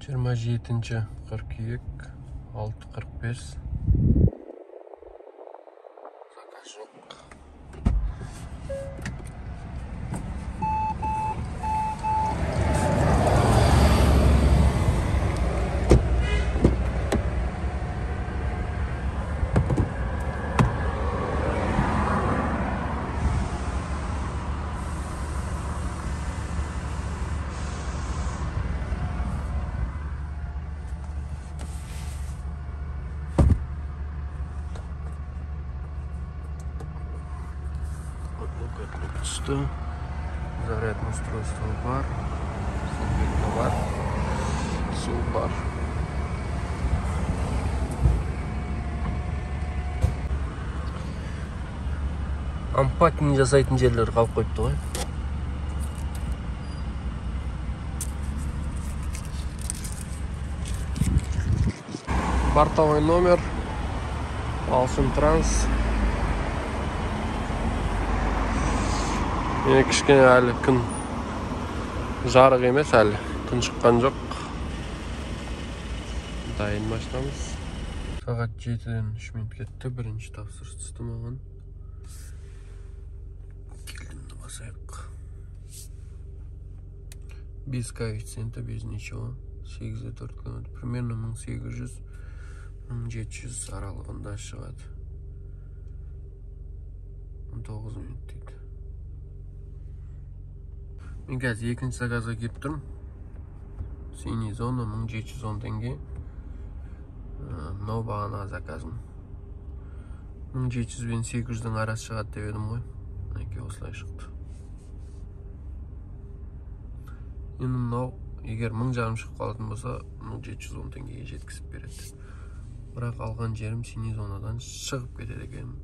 27 қыркүйек 6:45. Заказ жоқ. Түсті. Зарядное устройство бар. Светло бар. Су бар. Ампатин жасайтын жерлер қалып қойыпты ғой. Бортовой номер. Алсын Транс. Кішкене әлі күн жарық емес, әлі күн шыққан жоқ. Дайын машинамыз. Сағат 7-ден 3 минут кетті. Бірінші тапсырыс түсті маған. Келінді басайық. Без коэффициента, без ничего. 8-4 км. Примерно 1800-1700 аралығында шығады. 19 минут дейді. Мен қазір екінші заказға келіп тұрмын. Синий зона 1710 теңге. Мынау бағанағы заказым. 1700 бен 800-дің арасы шығады деп едім ғой. Әке осылай шықты. Енді мынау, егер 1000 жарым шығып қалатын болса, 1710 теңгеге жеткізіп береді. Бірақ алған жерім синий зонадан шығып кетеді екен.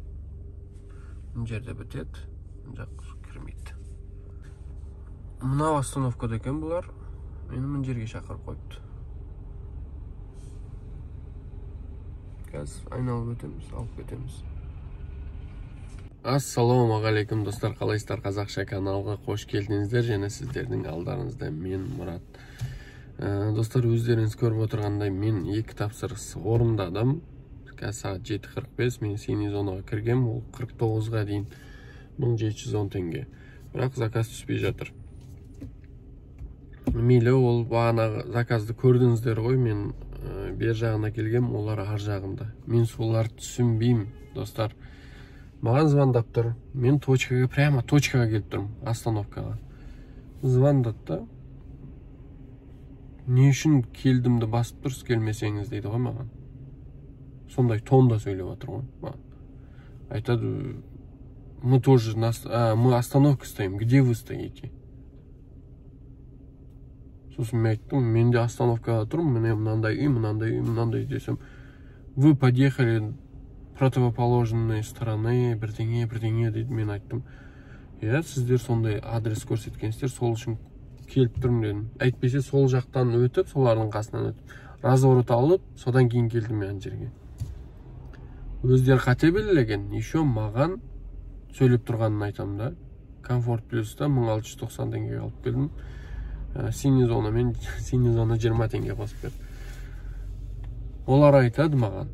Бұл жерде бітеді, жақ кірмейді. Мынау остановкада екен бұлар. Мені мына жерге шақырып қойыпты. Қазір айналып өтеміз, алып кетеміз. Ассалаумағалейкум достар, қалайсыздар? Қазақша каналға қош келдіңіздер. Және сіздердің алдарыңызда мен Мұрат. Достар, өздеріңіз көріп отырғандай мен 2 тапсырыс орындадым. Қазір сағат 7:45 мен синий зонаға кіргем. Ол 49-ға дейін 1710 теңге. Бірақ заказ түспей жатыр. Мейлі, ол бағанағы заказды көрдіңіздер ғой, мен бер жағына келгем, олар ар жағында. Мен соларды түсінбеймін, достар. Маған звондап тұр. Мен прямо точкаға келіп тұрмын, остановкаға. Звондатты. Не үшін келдімді басып тұрсыз, келмесеңіз дейді ғой маған. Сондай тонда сөйлеп отыр ғой маған. Айтады, мы остановка стоим, где вы стоите? Сосын мен айттым, мен де остановкаға тұрмын, міне мынандай десем, вы подъехали противоположной стороны, бірдеңе дейді. Мен айттым, сіздер сондай адрес көрсеткенсіздер, сол үшін келіп тұрмын дедім. Әйтпесе сол жақтан өтіп, солардың қасынан өтіп, разворот алып, содан кейін келдім мен жерге. Өздер қате белгілеген, еще маған сөйлеп тұрғанын айтам да. Комфорт плюста 1690 теңге алып келдім. Синий зона 20 теңге қосып берді. Олар айтады маған,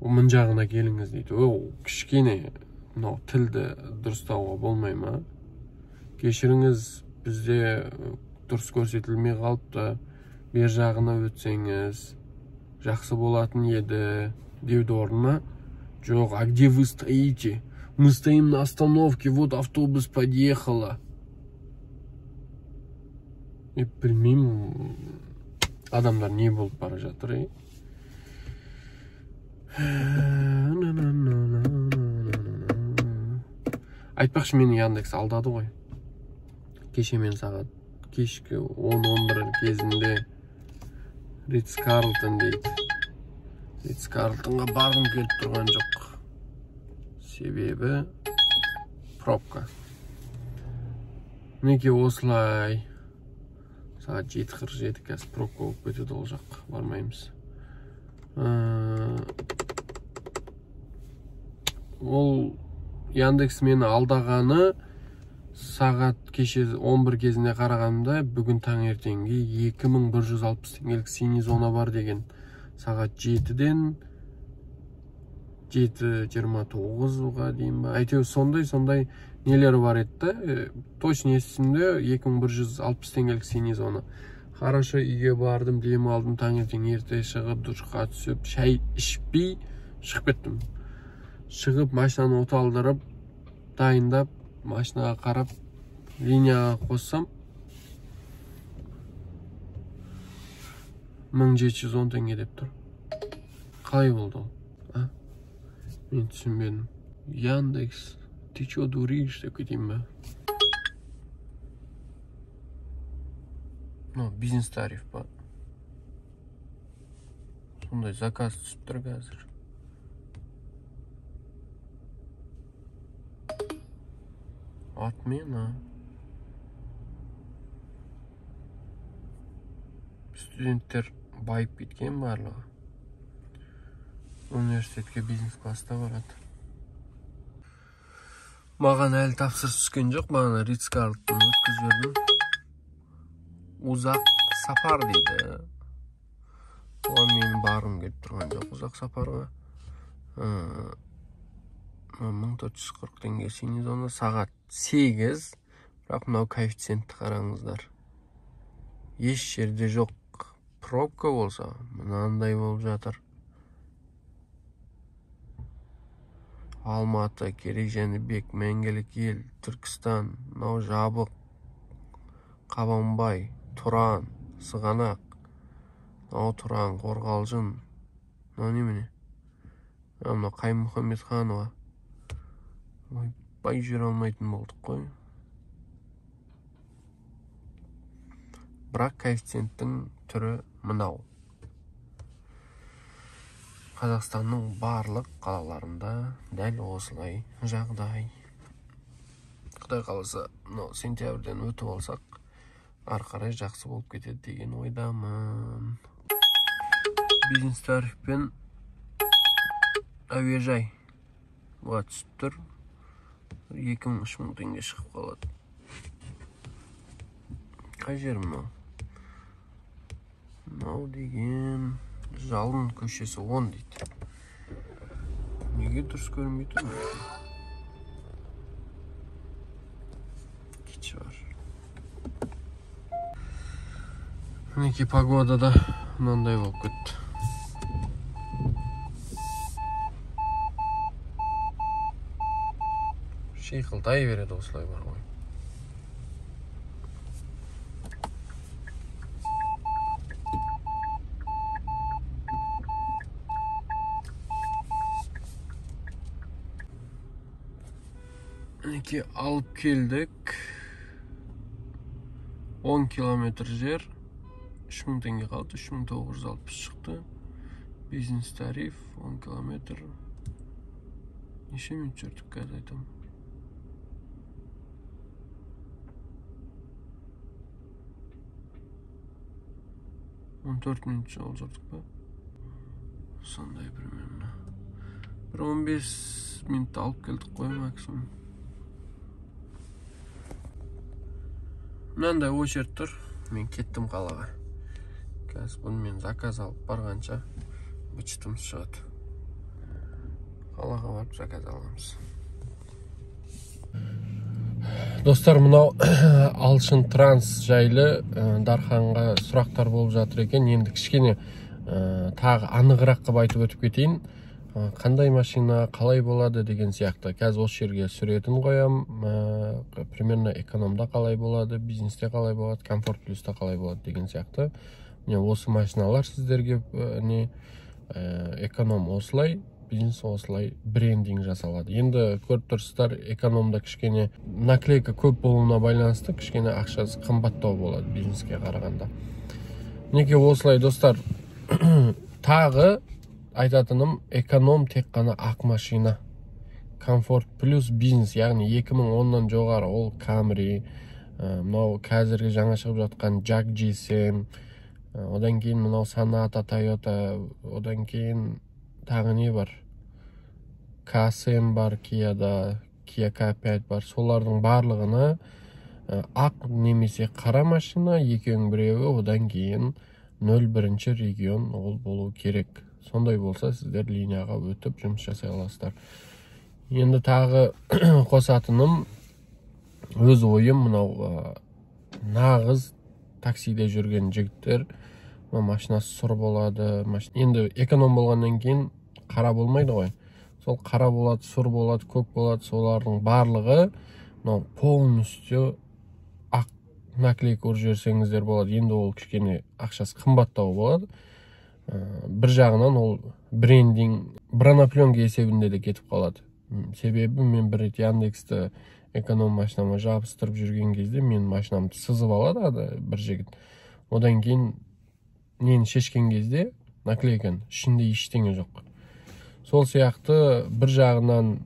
мын жағына келіңіз дейді. Кішкене тілді дұрыстауға болмай ма? Кешіріңіз, бізде дұрыс көрсетілмей қалыпты, бер жағына өтсеңіз жақсы болатын еді деуді орнына. Жоқ, а где вы стоите? Мы стоим на остановке, вот автобус подъехала. Білмеймін, адамдар не болып бара жатыр. Айтпақшы, мені Яндекс алдады ғой. Кеше мен сағат кешкі 10-11 кезінде Ритц-Карлтон дейді. Ритц-Карлтонға барғым келіп тұрған жоқ. Себебі пробка. Неге осылай? Сағат 7:47 қазір пробка болып кетеді, ол жақ бармаймыз. Ол Яндекс мені алдағаны сағат кеше 11 кезінде қарағанда бүгін таңертеңге 2160 теңгелік синий зона бар деген. Сағат 7-ден 7:29-ға дейін ба. Әйтеуір сондай нелері бар еді. Точно есімде 2160 теңгелік синий зона. Хорошо, үйге бардым, дем алдым, таңертең ерте шығып, душқа түсіп, шай ішпей шығып кеттім. Шығып, машинаны оталдырып, дайындап, машинаға қарап, линияға қоссам 1710 теңге деп тұр. Қалай болды ол? Мен түсінбедім. Яндекс, ты чё дуришь, деп кетейін ба? Бизнес тариф ба. Сондай заказ түсіп тұр қазір. Отмена. Студенттер байып кеткен барлығы. Университетке бизнес класста барады. Маған әлі тапсырыс түскен жоқ, маған Ритц-Карлтон өткізіп бердім. Ұзақ сапар дейді. Оған менің барғым келіп тұрған жоқ ұзақ сапарға. 1440 теңге синий зона, сағат 8. Бірақ мынау коэффициентті қараңыздар. Еш жерде жоқ. Пробка болса, мынандай болып жатыр. Алматы, Керек, Жәнібек, Мәңгілік ел, Түркістан, мынау Жабық, Қабанбай, Тұран, Сығанақ, мынау Тұран, Қорғалжын, мынау немене? Мынау Қаймұхамедханова. Ойбай, жүре алмайтын болдық қой. Бірақ коэффициенттің түрі мынау. Қазақстанның барлық қалаларында дәл осылай жағдай. Құдай қаласа, сентябрьден өтіп алсақ, арқарай жақсы болып кетеді деген ойдамын. Бизнес тарифпен әуежай бұға түсіп тұр. 2000-3000 теңге шығып қалады. Қай жер мынау? Мынау деген Жалын көшесі 10 дейді. Неге дұрыс көрінбей тұр? Кечі бар. Мінеки погодада мынандай болып кетті. Шиқылдай береді осылай бар ғой. Мінеки алып келдік. 10 километр жер. 3000 теңге қалды. 3960 шықты. Бизнес тариф 10 километр. Неше минут жүрдік қазір айтам. 14 минут жол жүрдік па? Сондай примерно. 15 минут алып келдік қой максимум. Мынандай очередь тұр. Мен кеттім қалаға. Қазір бұны мен заказ алып барғанша вычетіміз шығады. Қалаға барып заказ аламыз. Достар, мынау Алшын Транс жайлы Дарханға сұрақтар болып жатыр екен. Енді кішкене тағы анығырақ қып айтып өтіп кетейін. Қандай машина, қалай болады деген сияқты. Қазір осы жерге суретін қоям. Примерно экономда қалай болады, бизнесте қалай болады, комфорт плюста қалай болады деген сияқты. Осы машиналар сіздерге эконом осылай, бизнес осылай брендинг жасалады. Енді көріп тұрсыздар, экономда кішкене наклейка көп болуына байланысты кішкене ақшасы қымбаттау болады бизнеске қарағанда. Неге осылай, достар? Тағы айтатыным, эконом тек қана ақ машина. Комфорт плюс бизнес, яғни 2010-нан жоғары ол Camry, мынау қазіргі жаңа шығып жатқан Jag GSM, одан кейін мынау Sonata Toyota, одан кейін тағы не бар? KSM бар Кияда, Kia K5 бар. Солардың барлығына ақ немесе қара машина, екеуінің біреуі, одан кейін 01-ші регион ол болу керек. Сондай болса, сіздер линияға өтіп жұмыс жасай аласыздар. Енді тағы қосатыным, өз ойым, мынау нағыз таксиде жүрген жігіттер, машинасы сұр болады. Енді эконом болғаннан кейін қара болмайды ғой. Сол қара болады, сұр болады, көк болады, солардың барлығы полностью ақ наклейка ұрып жіберсеңіздер болады. Енді ол кішкене ақшасы қымбаттау болады. Бір жағынан ол брендинг, бронопленка есебінде де кетіп қалады. Себебі мен бір рет Яндексті эконом машинама жабыстырып жүрген кезде мен машинамды сызып алады бір жігіт. Одан кейін нені шешкен кезде наклейканы ішінде ештеңе жоқ. Сол сияқты бір жағынан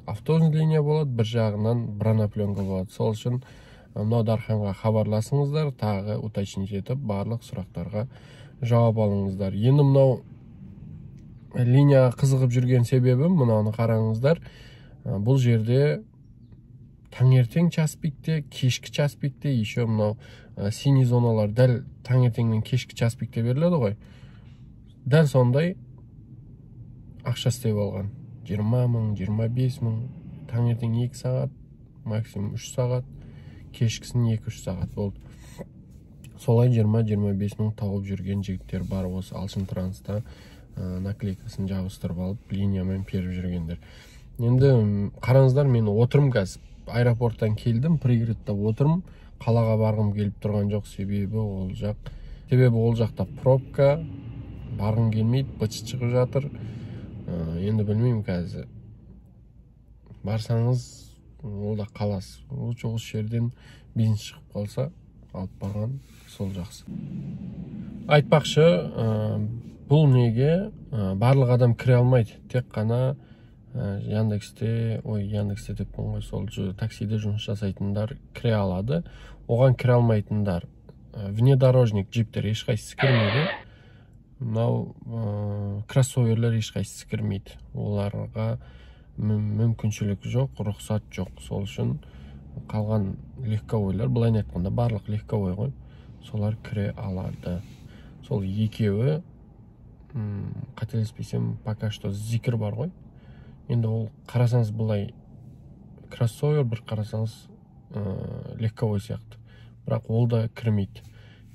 автобус линия болады, бір жағынан бронопленка болады. Сол үшін мынау Дарханға хабарласыңыздар, тағы уточнить етіп барлық сұрақтарға жауап алыңыздар. Енді мынау линияға қызығып жүрген себебім, мынаны қараңыздар. Бұл жерде таңертең час пикте, кешкі час пикте, еще мынау синий зоналар дәл таңертең мен кешкі час пикте беріледі ғой. Дәл сондай ақша істеп алған. 20 мың, 25 мың, таңертең 2 сағат, максимум 3 сағат, кешкісін 2-3 сағат болды. Солай 20-25 мың тауып жүрген жігіттер бар, осы Алшын Транста наклейкасын жабыстырып алып, линиямен періп жүргендер. Енді қараңыздар, мен отырым қазір. Аэропорттан келдім, пригородта отырым, қалаға барғым келіп тұрған жоқ, себебі ол жақта пробка, барғым келмейді, быт шығып жатыр. Енді білмеймін қазір. Барсаңыз, ол да қалас. Осы жерден бизнес шығып қалса, алып барған сол жақсы. Айтпақшы, бұл неге барлық адам кіре алмайды. Тек қана Яндексте деп қойған, сол таксиде жұмыс жасайтындар кіре алады. Оған кіре алмайтындар, внедорожник джиптер ешқайсысы кірмейді. Мынау кроссоверлер ешқайсысы кірмейді. Оларға мүмкіншілік жоқ, рұқсат жоқ. Сол үшін қалған легковойлар, былай айтқанда барлық легковой ғой, солар кіре алады. Сол екеуі, қателеспесем, пока что зикір бар ғой. Енді ол қарасаңыз былай кроссовер, бір қарасаңыз легковой сияқты. Бірақ ол да кірмейді.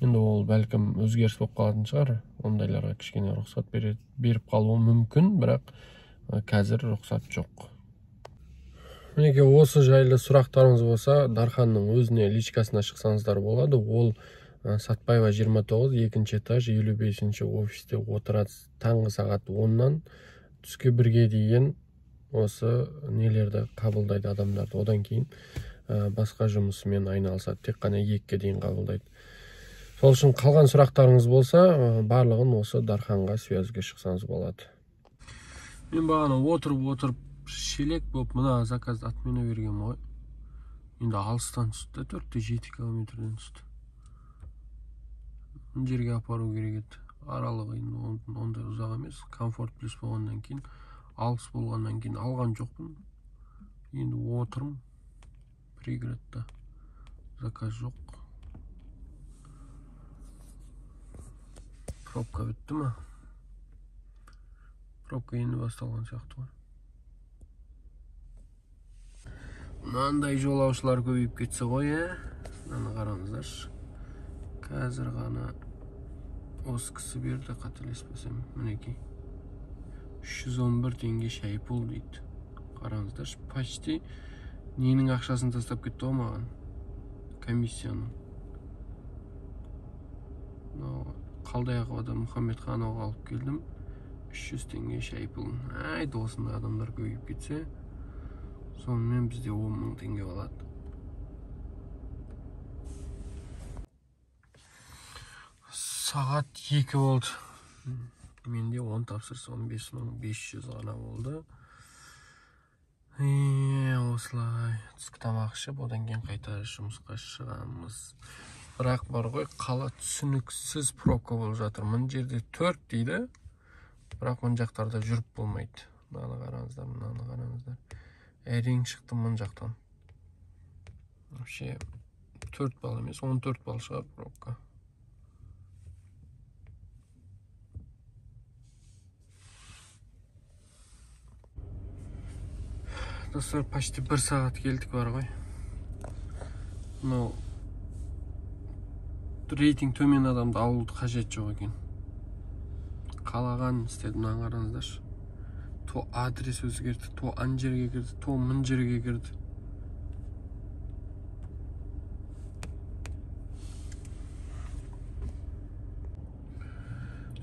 Енді ол бәлкім өзгеріс болып қалатын шығар. Ондайларға кішкене рұқсат беріп қалуы мүмкін, бірақ қазір рұқсат жоқ. Мінеке, осы жайлы сұрақтарыңыз болса, Дарханның өзіне личкасына шықсаңыздар болады. Ол Сатпаева 29, 2-ші этаж, 55-ші офисте отырады. Таңғы сағат 10-нан түскі 1-ге дейін осы нелерді қабылдайды адамдарды. Одан кейін басқа жұмысымен айналысады. Тек қана 2-ге дейін қабылдайды. Сол үшін қалған сұрақтарыңыз болса, барлығын осы Дарханға связьге шықсаңыз болады. Мен бағана отырып шелек болып мына заказды отмена берген ғой. Енді алыстан түсті, 4-7 километрден түсті. Жерге апару керек еді. Аралығы енді ондай ұзақ емес. Комфорт плюс болғаннан кейін, алыс болғаннан кейін алған жоқпын. Енді отырым. Пригородта заказ жоқ. Пробка бітті ма? Пробка енді басталған сияқты ғой. Мынандай жолаушылар көбейіп кетсе ғой, мынаны қараңыздар. Қазір ғана осы кісі берді, қателеспесем, мінекей. 311 теңге шайпул дейді. Қараңыздар, почти ненің ақшасын тастап кетті ғой маған. Комиссияның. Қалдаяқовада Мұхаммедхановға алып келдім. 300 теңге шайпул. Айды осындай адамдар көбейіп кетсе, сонымен бізде 10 мың теңге болады. Сағат 2 болды. Менде 10 тапсырыс 15.500 ғана болды. Осылай түскі тамақ ішіп, одан кейін қайта жұмысқа шығамыз. Бірақ бар ғой, қала түсініксіз пробка болып жатыр. Мына жерде 4 дейді, бірақ мына жақтарда жүріп болмайды. Мынаны қараңыздар. Әрең шықтым мұн жақтан. Вообще 4 балл емес, 14 балл шығар пробка. Достар, почти 1 сағат келдік бар ғой. Но рейтинг төмен адамды алуды қажет жоқ екен. Қалаған істедім, мынаны қараңыздаршы. То адрес өзгерді, то ан жерге кірді, то мын жерге кірді.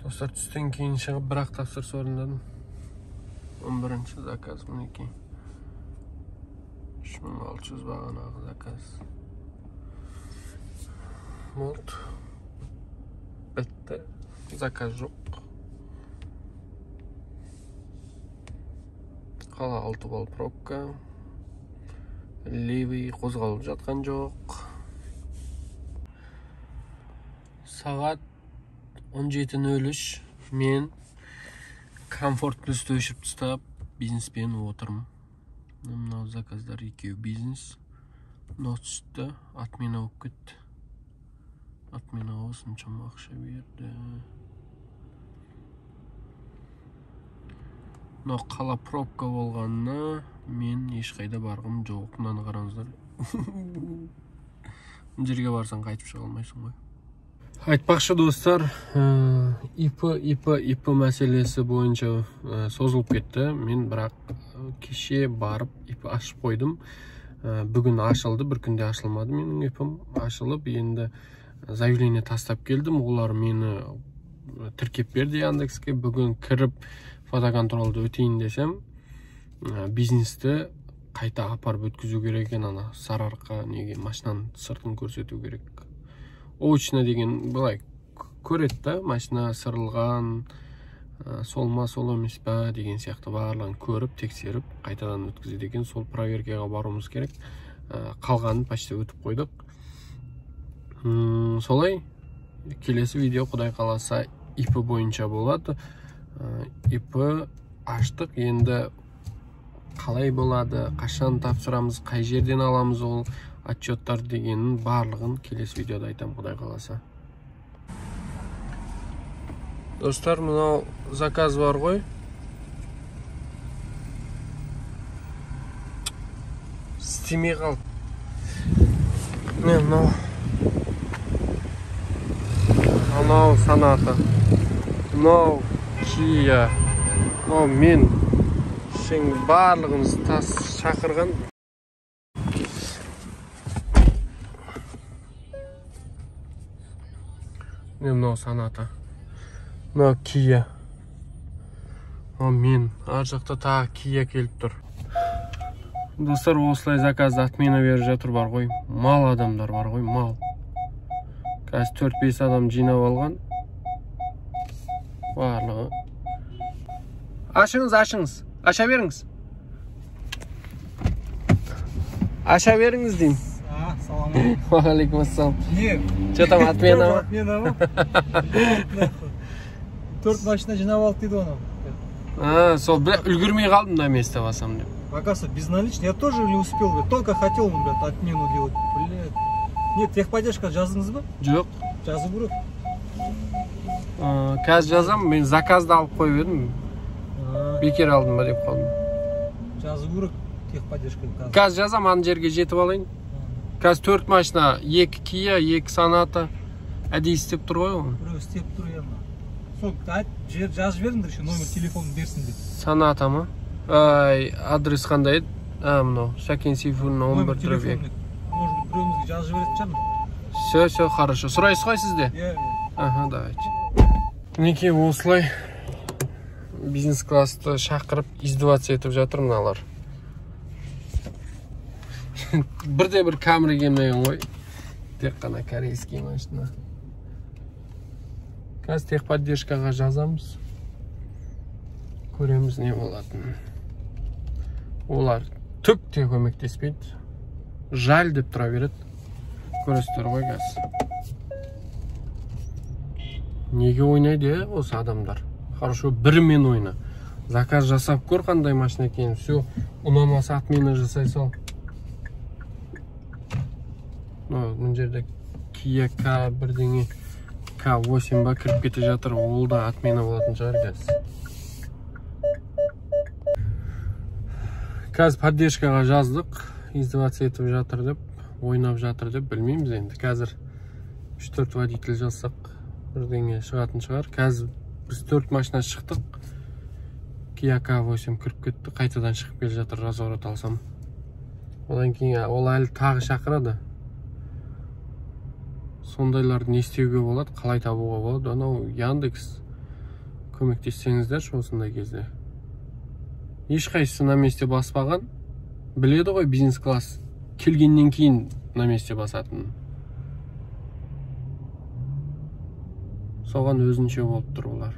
Достар, түстен кейін шығып бірақ тапсырыс орындадым. 11-ші заказ мінекей. 3600 бағанағы заказ. Болды. Бітті. Заказ жоқ. Қала 6 балл пробка. Левый қозғалып жатқан жоқ. Сағат 17:03. Мен комфорт плюсті өшіріп тастап, бизнеспен отырмын. Мынау заказдар екеу бизнес. Нот түсті, отмена болып кетті. Отменаға осыншама ақша берді. Но қала пробка болғанына мен ешқайда барғым жоқ. Мынаны қараңыздар. Бұл жерге барсаң қайтып шыға алмайсың ғой. Айтпақшы достар, ИП мәселесі бойынша созылып кетті. Мен бірақ кеше барып ИП ашып қойдым. Бүгін ашылды, бір күнде ашылмады менің ИПім. Ашылып, енді заявление тастап келдім. Олар мені тіркеп берді Яндекске. Бүгін кіріп фотоконтролды өтейін десем, бизнесті қайта апарып өткізу керек екен. Ана Сарыарқа неге машинаның сыртын көрсету керек. Очно деген былай көреді да, машина сырылған, сол ма, сол емес па деген сияқты барлығын көріп, тексеріп, қайтадан өткізеді екен. Сол проверкаға баруымыз керек. Қалғанын почти өтіп қойдық. Солай, келесі видео құдай қаласа ИП бойынша болады. ИП аштық, енді қалай болады, қашан тапсырамыз, қай жерден аламыз ол отчеттар дегенін барлығын келесі видеода айтам, құдай қаласа. Достар, мынау заказ бар ғой. Істемей қалды. Мынау анау Саната, мынау Kia, мынау мен барлығымыз тас шақырған. Мынау Саната, мынау Kia, мен ар жақта тағы Kia келіп тұр. Достар, осылай заказды отмена беріп жатыр бар ғой. Мал адамдар бар ғой, мал. Қазір 4-5 адам жинап алған. Барлығы. Ашыңыз. Аша беріңіз. Аша беріңіз деймін. Салам алейкум. Уағалейкум ассалам. Не? Че там, отмена ма? Отмена ма? 4 машина жинап алды дейді оны. Сол, үлгірмей қалдым да место басам деп. Оказывается, безналичный. Я тоже не успел, только хотел, блядь, отмену делать. Блядь. Нет, техподдержка жаздыңыз ба? Жоқ. Жазу керек. Қазір жазам, мен заказды алып қойып едім. Бекер алдым ба деп қалдым. Жазу керек техподдержка. Қазір жазам, аны жерге жетіп алайын. Қазір 4 машина, 2 Kia, 2 Саната. Әдейі істеп тұр ғой оны. Біреу істеп тұр я. Сол, жазып беріңдер еще номер телефонын берсін деп. Саната ма? Адрес қандай еді? Мынау, Шәкен Сейфуллин 11-2. Может быть, біреуімізге жазып беретін шығар. Все, хорошо. Сұрайсыз ғой сізде? Иә. Давайте. Мінекей осылай бизнес-классты шақырып, издеваться етіп жатыр мыналар. Бірде-бір камера келмеген ғой. Тек қана корейский машина. Қазір техподдержкаға жазамыз. Көреміз не болатын. Олар түк те көмектеспейді. Жаль деп тұра береді. Көресіздер ғой қазір. Неге ойнайды осы адамдар? Хорошо, бірімен ойна. Заказ жасап көр қандай машина екенін. Все, ұнамаса отмена жасай сал. Мына жерде Kia K бірдеңе K8 ба кіріп кете жатыр. Ол да отмена болатын шығар қазір. Қазір поддержкаға жаздық. Издеваться етіп жатыр деп, ойнап жатыр деп білмейміз енді. Қазір 3-4 водитель жазсақ бірдеңе шығатын шығар. Қазір біз 4 машина шықтық. Kia K8 кіріп кетті. Қайтадан шығып келе жатыр, разворот алсам. Одан кейін ол әлі тағы шақырады. Сондайларды не істеуге болады, қалай табуға болады. Анау Яндекс көмектессеңіздерші осындай кезде. Ешқайсысы на месте баспаған. Біледі ғой бизнес класс келгеннен кейін на месте басатын. Соған өзінше болып тұр олар.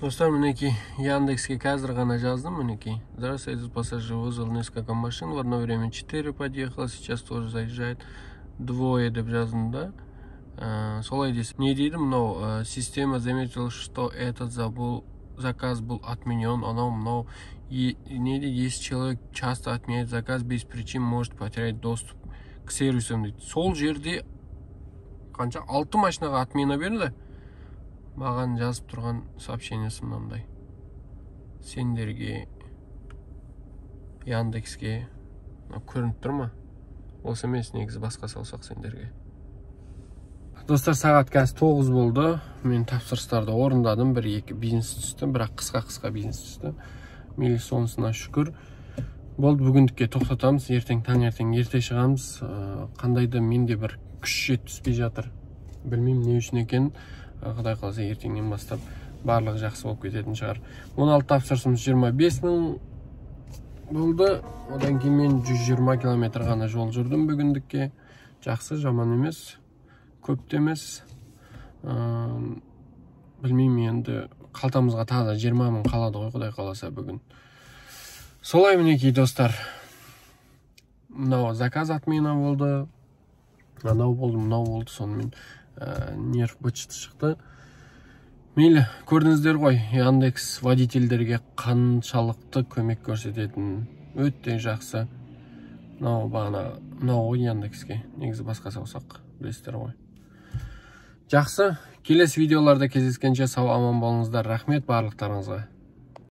Достар, мінекей Яндекске қазір ғана жаздым, мінекей. Здравствуйте, пассажир, вызвал несколько машин, в одно время 4 подъехало, сейчас тоже заезжает 2 деп жаздым да. Солай десем. Не дейді, мынау система заметила, что этот заказ был отменен, мынау не дейді, если человек часто отменяет заказ без причин, может потерять доступ к сервисам дейді. Сол жерде қанша 6 машинаға отмена берді. Маған жазып тұрған сообщениесі мынандай. Сендерге Яндекске көрініп тұр ма? Осы емес, негізі басқа салсақ сендерге. Достар, сағат қазір 9 болды. Мен тапсырыстарды орындадым. 1-2 бизнес түсті, бірақ қысқа бизнес түсті. Мейлі сонысына шүкір. Болды, бүгіндікке тоқтатамыз. Ертең таңертең ерте шығамыз. Қандайда менде бір күш жет түспей жатыр. Білмеймін не үшін екен. Құдай қаласа ертеңнен бастап барлығы жақсы болып кететін шығар. 16 тапсырысымыз 25 000 болды. Одан кейін мен 120 км ғана жол жүрдім бүгіндікке. Жақсы, жаман емес. Көп емес. Білмеймін енді қалтамызға тағы 20 000 қалады ғой, құдай қаласа бүгін. Солай мінекей достар. Мынау заказ отмена болды. Анау болды, мынау болды, сонымен нерв бычыты шықты. Мейлі, көрдіңіздер ғой, Яндекс водительдерге қаншалықты көмек көрсететін. Өте жақсы. Мынау ғой Яндекске. Негізі басқа саусақ, білесіздер ғой. Жақсы, келесі видеоларда кездескенше сау аман болыңыздар. Рахмет барлықтарыңызға.